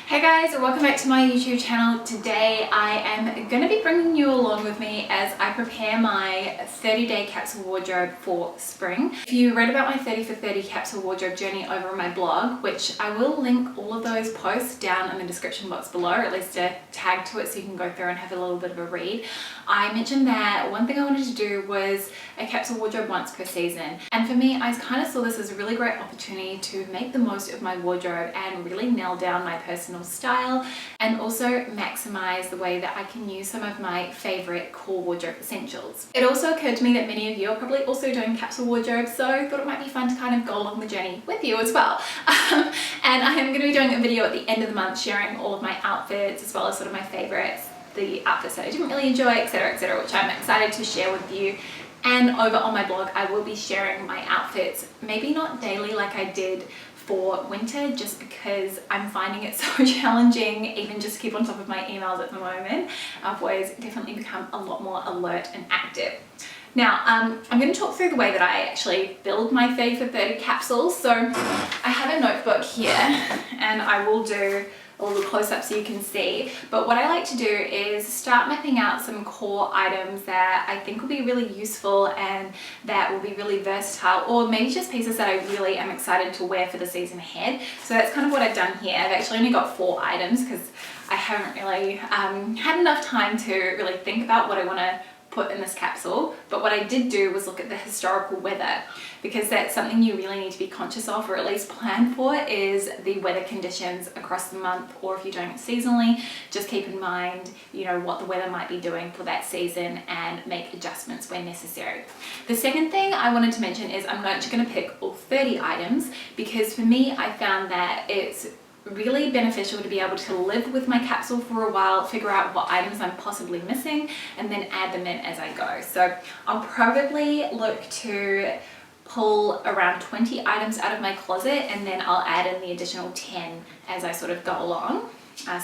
Hey guys, welcome back to my YouTube channel. Today I am going to be bringing you along with me as I prepare my 30-day capsule wardrobe for spring. If you read about my 30 for 30 capsule wardrobe journey over on my blog, which I will link all of those posts down in the description box below, or at least a tag to it so you can go through and have a little bit of a read. I mentioned that one thing I wanted to do was a capsule wardrobe once per season. And for me, I kind of saw this as a really great opportunity to make the most of my wardrobe and really nail down my personal style and also maximize the way that I can use some of my favorite core wardrobe essentials. It also occurred to me that many of you are probably also doing capsule wardrobe, so I thought it might be fun to kind of go along the journey with you as well. And I am going to be doing a video at the end of the month sharing all of my outfits as well as sort of my favorites, the outfits that I didn't really enjoy, etc., which I'm excited to share with you. And over on my blog I will be sharing my outfits, maybe not daily like I did for winter, just because I'm finding it so challenging even just to keep on top of my emails at the moment. I've always definitely become a lot more alert and active. Now, I'm going to talk through the way that I actually build my 30 for 30 capsules. So I have a notebook here and I will do a little close-up so you can see, but what I like to do is start mapping out some core items that I think will be really useful and that will be really versatile, or maybe just pieces that I really am excited to wear for the season ahead. So that's kind of what I've done here. I've actually only got 4 items because I haven't really had enough time to really think about what I want to put in this capsule. But what I did do was look at the historical weather, because that's something you really need to be conscious of, or at least plan for, is the weather conditions across the month, or if you're doing it seasonally, just keep in mind, you know, what the weather might be doing for that season and make adjustments when necessary. The second thing I wanted to mention is I'm not going to pick all 30 items, because for me, I found that it's really beneficial to be able to live with my capsule for a while, figure out what items I'm possibly missing, and then add them in as I go. So I'll probably look to pull around 20 items out of my closet, and then I'll add in the additional 10 as I sort of go along.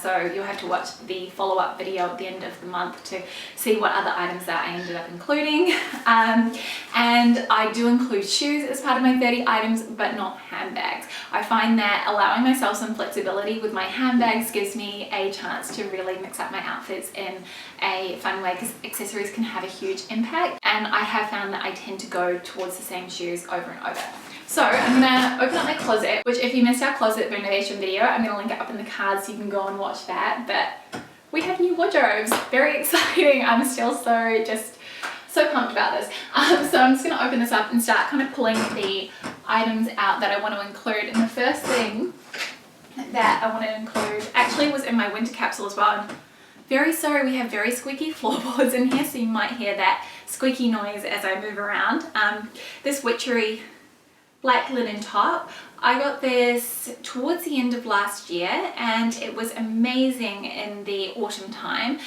So you'll have to watch the follow-up video at the end of the month to see what other items that I ended up including. And I do include shoes as part of my 30 items, but not handbags. I find that allowing myself some flexibility with my handbags gives me a chance to really mix up my outfits in a fun way, because accessories can have a huge impact, and I have found that I tend to go towards the same shoes over and over. So I'm gonna open up my closet, which if you missed our closet renovation video, I'm gonna link it up in the cards so you can go and watch that. But we have new wardrobes, very exciting. I'm still so pumped about this. So I'm just gonna open this up and start kind of pulling the items out that I want to include. And the first thing that I want to include actually was in my winter capsule as well. I'm very sorry, we have very squeaky floorboards in here, so you might hear that squeaky noise as I move around. This witchery black linen top, I got this towards the end of last year and it was amazing in the autumn time,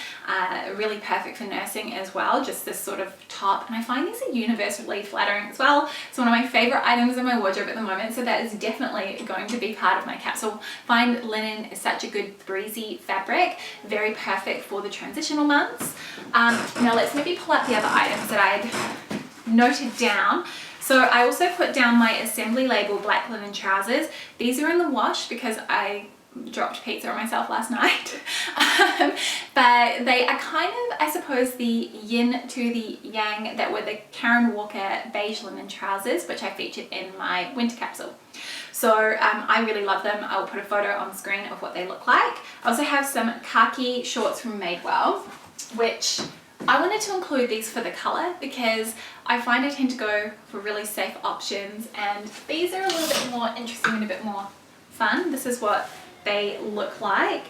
really perfect for nursing as well, just this sort of top, and I find these are universally flattering as well. It's one of my favorite items in my wardrobe at the moment, so that is definitely going to be part of my capsule. Find linen is such a good breezy fabric, very perfect for the transitional months. Now let's maybe pull out the other items that I'd noted down. So I also put down my assembly label black linen trousers. These are in the wash because I dropped pizza on myself last night. But they are kind of, I suppose, the yin to the yang that were the Karen Walker beige linen trousers, which I featured in my winter capsule. So I really love them. I will put a photo on the screen of what they look like. I also have some khaki shorts from Maybelline, which I wanted to include these for the color because I find I tend to go for really safe options, and these are a little bit more interesting and a bit more fun. This is what they look like.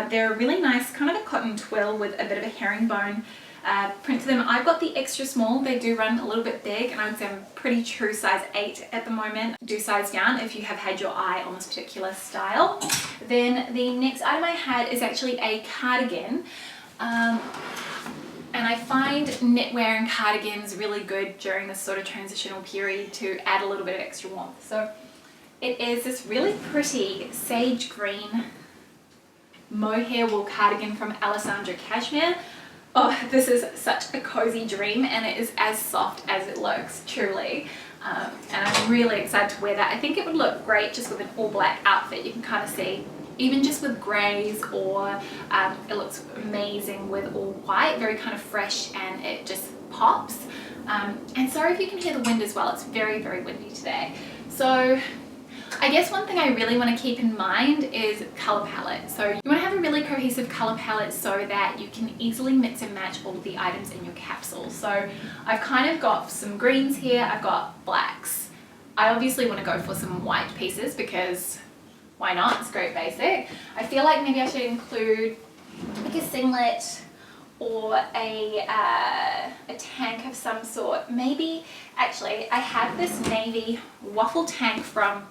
They're a really nice kind of a cotton twill with a bit of a herringbone print to them. I've got the extra small. They do run a little bit big, and I would say I'm pretty true size 8 at the moment. Do size down if you have had your eye on this particular style. Then the next item I had is actually a cardigan. And I find knitwear and cardigans really good during this sort of transitional period to add a little bit of extra warmth. So it is this really pretty sage green mohair wool cardigan from Alexander Cashmere. Oh, this is such a cozy dream, and it is as soft as it looks, truly. And I'm really excited to wear that. I think it would look great just with an all black outfit. You can kind of see even just with greys, or it looks amazing with all white, very kind of fresh, and it just pops. And sorry if you can hear the wind as well, it's very, very windy today. So I guess one thing I really want to keep in mind is color palette. So you want to have a really cohesive color palette so that you can easily mix and match all of the items in your capsule. So I've kind of got some greens here, I've got blacks. I obviously want to go for some white pieces because why not? It's great basic. I feel like maybe I should include like a singlet or a tank of some sort. Maybe, actually, I have this navy waffle tank from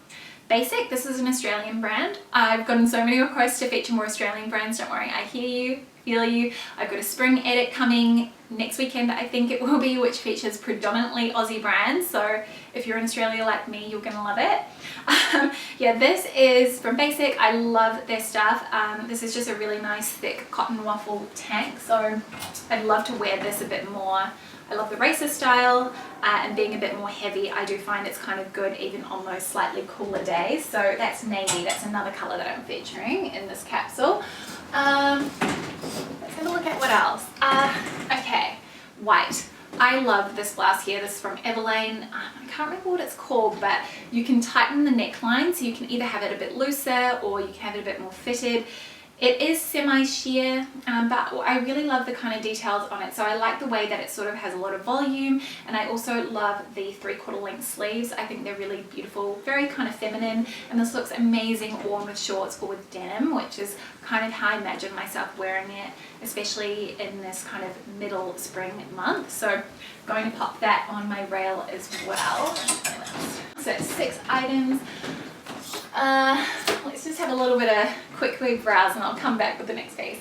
Basic. This is an Australian brand. I've gotten so many requests to feature more Australian brands. Don't worry, I hear you, feel you. I've got a spring edit coming next weekend, I think it will be, which features predominantly Aussie brands. So if you're in Australia like me, you're gonna love it. Yeah, this is from Basic. I love their stuff. This is just a really nice thick cotton waffle tank. So I'd love to wear this a bit more. I love the racer style, and being a bit more heavy, I do find it's kind of good even on those slightly cooler days. So that's navy, that's another color that I'm featuring in this capsule. Let's have a look at what else. Okay, white. I love this blouse here. This is from Maybelline. I can't remember what it's called, but you can tighten the neckline, so you can either have it a bit looser or you can have it a bit more fitted. It is semi-sheer, but I really love the kind of details on it. So I like the way that it sort of has a lot of volume, and I also love the 3/4 length sleeves. I think they're really beautiful, very kind of feminine, and this looks amazing worn with shorts or with denim, which is kind of how I imagine myself wearing it, especially in this kind of middle spring month. So going to pop that on my rail as well. So it's 6 items. Let's just have a little bit of quick browse and I'll come back with the next piece.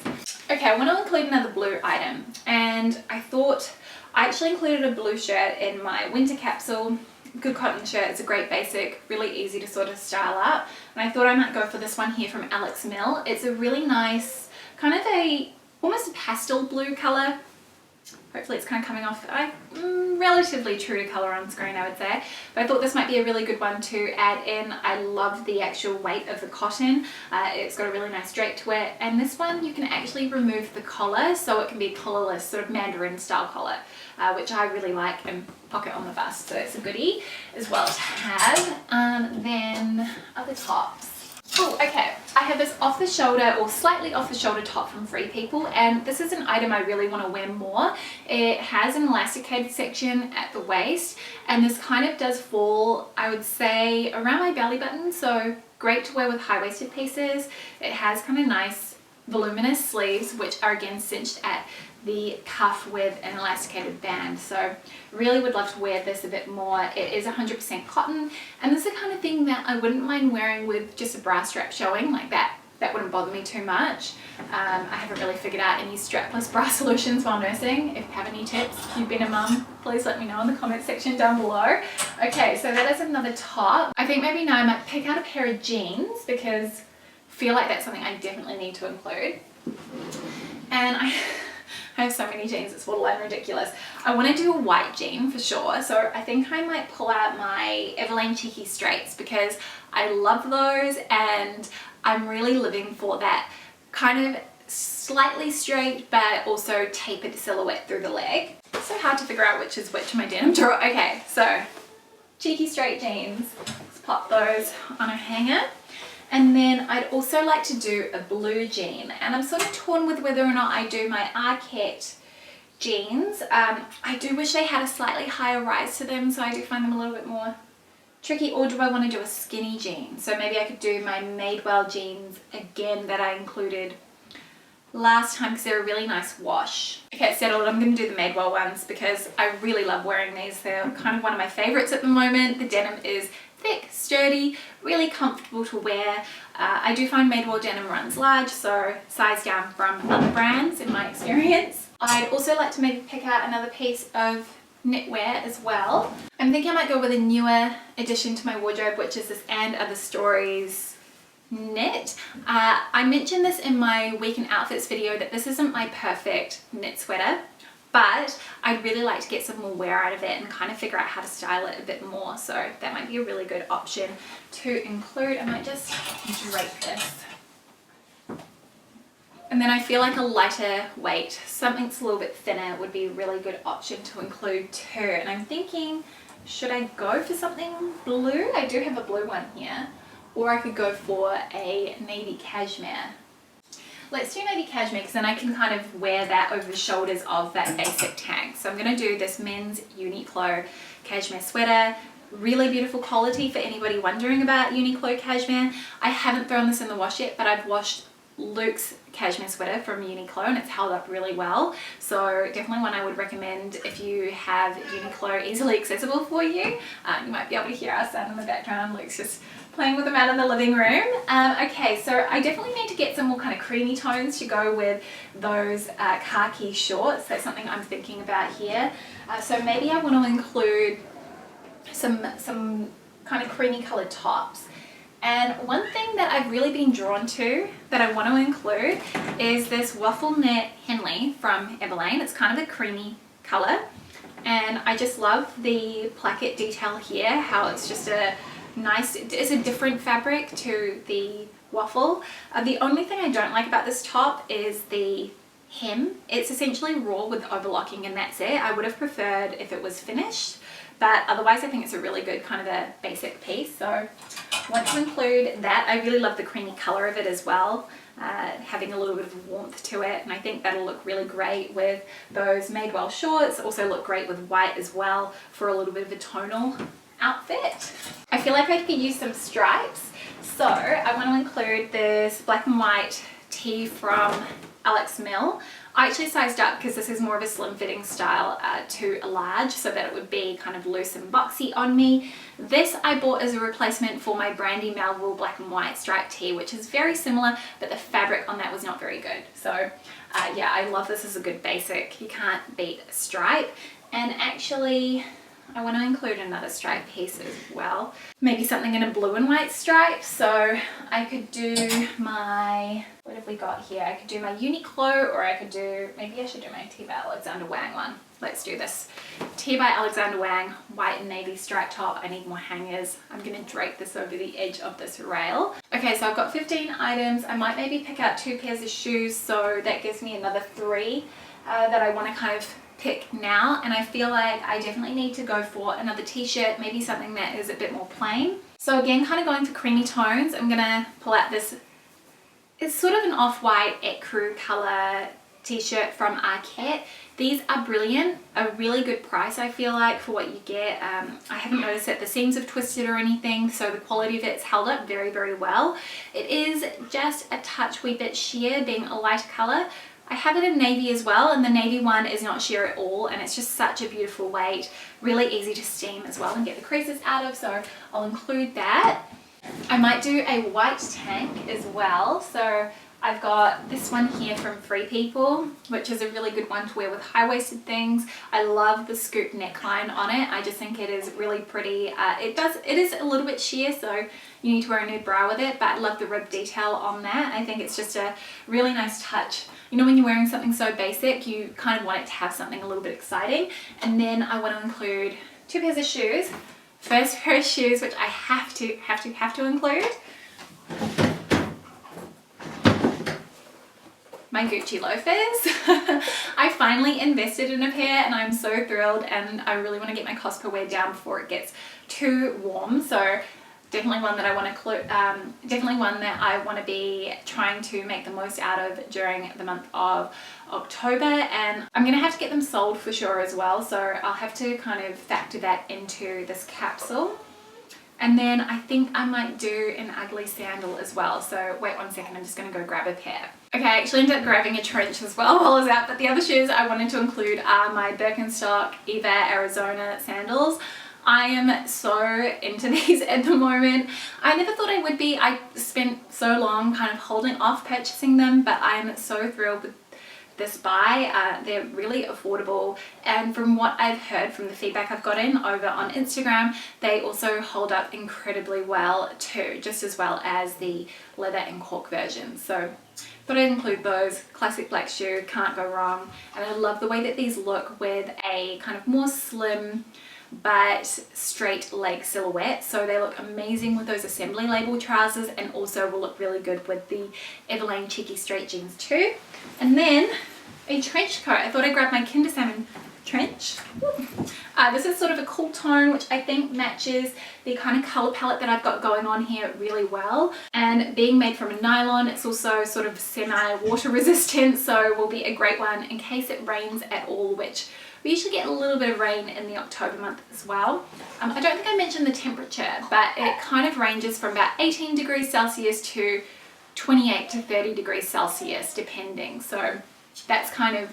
Okay, I want to include another blue item, and I thought I actually included a blue shirt in my winter capsule. Good cotton shirt, it's a great basic, really easy to sort of style up, and I thought I might go for this one here from Alex Mill. It's a really nice kind of almost a pastel blue color. Hopefully it's kind of coming off relatively true to color on screen, I would say. But I thought this might be a really good one to add in. I love the actual weight of the cotton. It's got a really nice drape to it. And this one, you can actually remove the collar, so it can be collarless, sort of Mandarin style collar, which I really like, and pocket on the bust. So it's a goodie as well to have. Then other tops. Oh, okay. I have this off the shoulder or slightly off the shoulder top from Free People, and this is an item I really want to wear more. It has an elasticated section at the waist, and this kind of does fall, I would say, around my belly button, so great to wear with high-waisted pieces. It has kind of nice voluminous sleeves, which are again cinched at the cuff with an elasticated band. So really would love to wear this a bit more. It is 100% cotton, and this is the kind of thing that I wouldn't mind wearing with just a bra strap showing like that. That wouldn't bother me too much. I haven't really figured out any strapless bra solutions while nursing. If you have any tips, if you've been a mum, please let me know in the comment section down below. Okay, so that is another top. I think maybe now I might pick out a pair of jeans because I feel like that's something I definitely need to include. And I have so many jeans, it's borderline ridiculous. I want to do a white jean for sure, so I think I might pull out my Everlane Cheeky Straights because I love those, and I'm really living for that kind of slightly straight but also tapered silhouette through the leg. It's so hard to figure out which is which in my denim drawer. Okay, so cheeky straight jeans. Let's pop those on a hanger. And then I'd also like to do a blue jean, and I'm sort of torn with whether or not I do my Arquette jeans. I do wish they had a slightly higher rise to them, so I do find them a little bit more tricky, or do I want to do a skinny jean? So maybe I could do my Maybelline jeans again that I included last time because they're a really nice wash. Okay, settled. I'm going to do the Maybelline ones because I really love wearing these. They're kind of one of my favorites at the moment. The denim is thick, sturdy, really comfortable to wear. I do find Maybelline denim runs large, so size down from other brands in my experience. I'd also like to maybe pick out another piece of knitwear as well. I'm thinking I might go with a newer addition to my wardrobe, which is this And Other Stories knit. I mentioned this in my week in outfits video that this isn't my perfect knit sweater, but I'd really like to get some more wear out of it and kind of figure out how to style it a bit more, so that might be a really good option to include. I might just drape this And then I feel like a lighter weight, something that's a little bit thinner would be a really good option to include too. And I'm thinking, should I go for something blue? I do have a blue one here. Or I could go for a navy cashmere. Let's do navy cashmere because then I can kind of wear that over the shoulders of that basic tank. So I'm going to do this men's Uniqlo cashmere sweater. Really beautiful quality for anybody wondering about Uniqlo cashmere. I haven't thrown this in the wash yet, but I've washed Luke's cashmere sweater from Uniqlo and it's held up really well. So definitely one I would recommend if you have Uniqlo easily accessible for you. You might be able to hear our son in the background. Luke's just playing with them out in the living room. Okay, so I definitely need to get some more kind of creamy tones to go with those khaki shorts. That's something I'm thinking about here. So maybe I want to include some kind of creamy colored tops. And one thing that I've really been drawn to that I want to include is this waffle knit Henley from Maybelline. It's kind of a creamy color. And I just love the placket detail here, how it's just a nice, it's a different fabric to the waffle. The only thing I don't like about this top is the hem. It's essentially raw with overlocking and that's it. I would have preferred if it was finished. But otherwise I think it's a really good kind of a basic piece. So I want to include that. I really love the creamy color of it as well, having a little bit of warmth to it, and I think that'll look really great with those Madewell shorts. Also look great with white as well for a little bit of a tonal outfit. I feel like I could use some stripes, so I want to include this black and white tee from Alex Mill. I actually sized up because this is more of a slim fitting style to a large, so that it would be kind of loose and boxy on me. This I bought as a replacement for my Brandy Melville black and white striped tee, which is very similar, but the fabric on that was not very good. So yeah, I love this as a good basic. You can't beat a stripe. And actually, I want to include another stripe piece as well. Maybe something in a blue and white stripe. So I could do my, what have we got here? I could do my Uniqlo, or I could do, maybe I should do my T by Alexander Wang one. Let's do this. T by Alexander Wang, white and navy striped top. I need more hangers. I'm going to drape this over the edge of this rail. Okay, so I've got 15 items. I might maybe pick out 2 pairs of shoes, so that gives me another 3 that I want to kind of pick now. And I feel like I definitely need to go for another t-shirt, maybe something that is a bit more plain. So again, kind of going for creamy tones, I'm going to pull out this, it's sort of an off-white ecru color t-shirt from Arket. These are brilliant, a really good price I feel like for what you get. I haven't noticed that the seams have twisted or anything, so the quality of it's held up very, very well. It is just a touch wee bit sheer, being a lighter color. I have it in navy as well, and the navy one is not sheer at all, and it's just such a beautiful weight, really easy to steam as well and get the creases out of, so I'll include that. I might do a white tank as well, so I've got this one here from Free People, which is a really good one to wear with high-waisted things. I love the scoop neckline on it. I just think it is really pretty. It is a little bit sheer, so you need to wear a nude bra with it, but I love the rib detail on that. I think it's just a really nice touch. You know, when you're wearing something so basic, you kind of want it to have something a little bit exciting. And then I want to include 2 pairs of shoes. First pair of shoes, which I have to include. My Gucci loafers. I finally invested in a pair and I'm so thrilled, and I really want to get my cost per wear down before it gets too warm. So definitely one that I want to be trying to make the most out of during the month of October, and I'm gonna have to get them sold for sure as well, so I'll have to kind of factor that into this capsule. And then I think I might do an ugly sandal as well, so wait 1 second, I'm just gonna go grab a pair. Okay, I actually ended up grabbing a trench as well while I was out, but the other shoes I wanted to include are my Birkenstock EVA Arizona sandals. I am so into these at the moment. I never thought I would be. I spent so long kind of holding off purchasing them, but I am so thrilled with this buy. They're really affordable, and from what I've heard from the feedback I've gotten over on Instagram, they also hold up incredibly well too, just as well as the leather and cork versions. So thought I'd include those. Classic black shoe, can't go wrong. And I love the way that these look with a kind of more slim, but straight leg silhouette. So they look amazing with those assembly label trousers, and also will look really good with the Everlane cheeky straight jeans too. And then a trench coat. I thought I'd grab my Kinder Salmon trench. This is sort of a cool tone, which I think matches the kind of color palette that I've got going on here really well. And being made from a nylon, it's also sort of semi-water resistant, so will be a great one in case it rains at all, which we usually get a little bit of rain in the October month as well. I don't think I mentioned the temperature, but it kind of ranges from about 18 degrees Celsius to 28 to 30 degrees Celsius depending. So that's kind of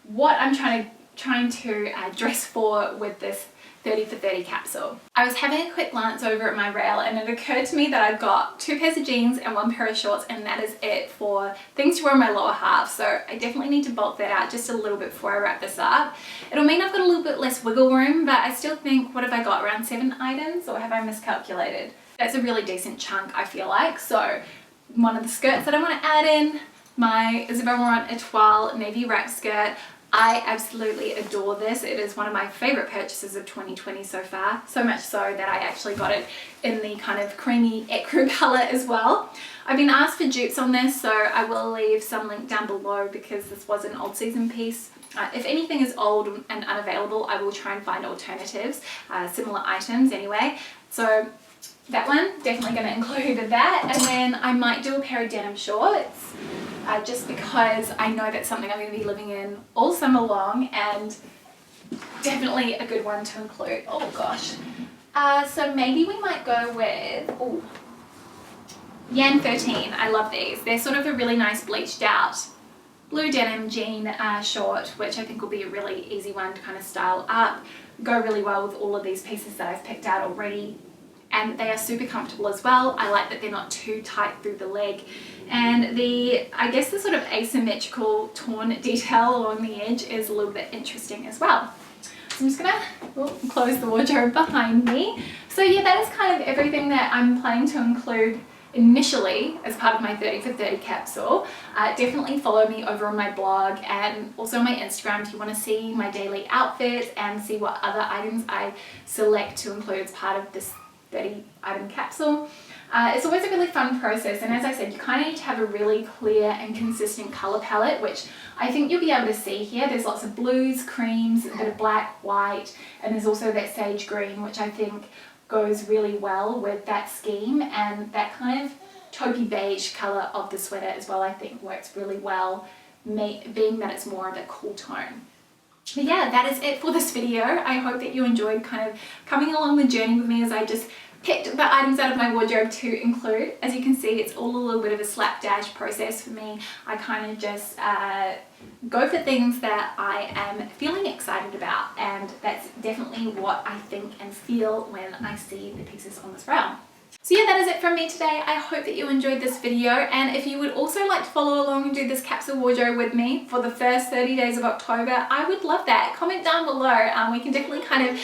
what I'm trying to dress for with this 30 for 30 capsule. I was having a quick glance over at my rail, and it occurred to me that I've got 2 pairs of jeans and 1 pair of shorts, and that is it for things to wear on my lower half. So I definitely need to bulk that out just a little bit before I wrap this up. It'll mean I've got a little bit less wiggle room, but I still think, what have I got, around 7 items, or have I miscalculated? That's a really decent chunk, I feel like. So one of the skirts that I want to add in, my Isabel Marant Etoile navy wrap skirt. I absolutely adore this. It is one of my favorite purchases of 2020 so far. So much so that I actually got it in the kind of creamy ecru color as well. I've been asked for dupes on this, so I will leave some link down below because this was an old season piece. If anything is old and unavailable, I will try and find alternatives, similar items anyway. So that one, definitely going to include that. And then I might do a pair of denim shorts, just because I know that's something I'm going to be living in all summer long, and definitely a good one to include. Oh gosh. So maybe we might go with Yan 13. I love these. They're sort of a really nice bleached out blue denim jean short, which I think will be a really easy one to kind of style up. Go really well with all of these pieces that I've picked out already. And they are super comfortable as well. I like that they're not too tight through the leg. And I guess the sort of asymmetrical torn detail along the edge is a little bit interesting as well. So I'm just gonna close the wardrobe behind me. So yeah, that is kind of everything that I'm planning to include initially as part of my 30 for 30 capsule. Definitely follow me over on my blog and also my Instagram if you want to see my daily outfits and see what other items I select to include as part of this 30 item capsule. It's always a really fun process, and as I said, you kind of need to have a really clear and consistent color palette, which I think you'll be able to see here. There's lots of blues, creams, a bit of black, white, and there's also that sage green, which I think goes really well with that scheme, and that kind of taupey beige color of the sweater as well, I think works really well, being that it's more of a cool tone. But yeah, that is it for this video. I hope that you enjoyed kind of coming along the journey with me as I just picked the items out of my wardrobe to include. As you can see, it's all a little bit of a slapdash process for me. I kind of just go for things that I am feeling excited about, and that's definitely what I think and feel when I see the pieces on this rail. So yeah, that is it from me today. I hope that you enjoyed this video, and if you would also like to follow along and do this capsule wardrobe with me for the first 30 days of October, I would love that. Comment down below. We can definitely kind of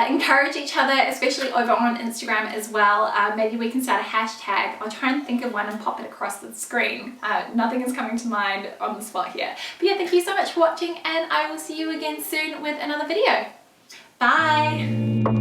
encourage each other, especially over on Instagram as well. Maybe we can start a hashtag. I'll try and think of one and pop it across the screen. Nothing is coming to mind on the spot here. But yeah, thank you so much for watching, and I will see you again soon with another video. Bye!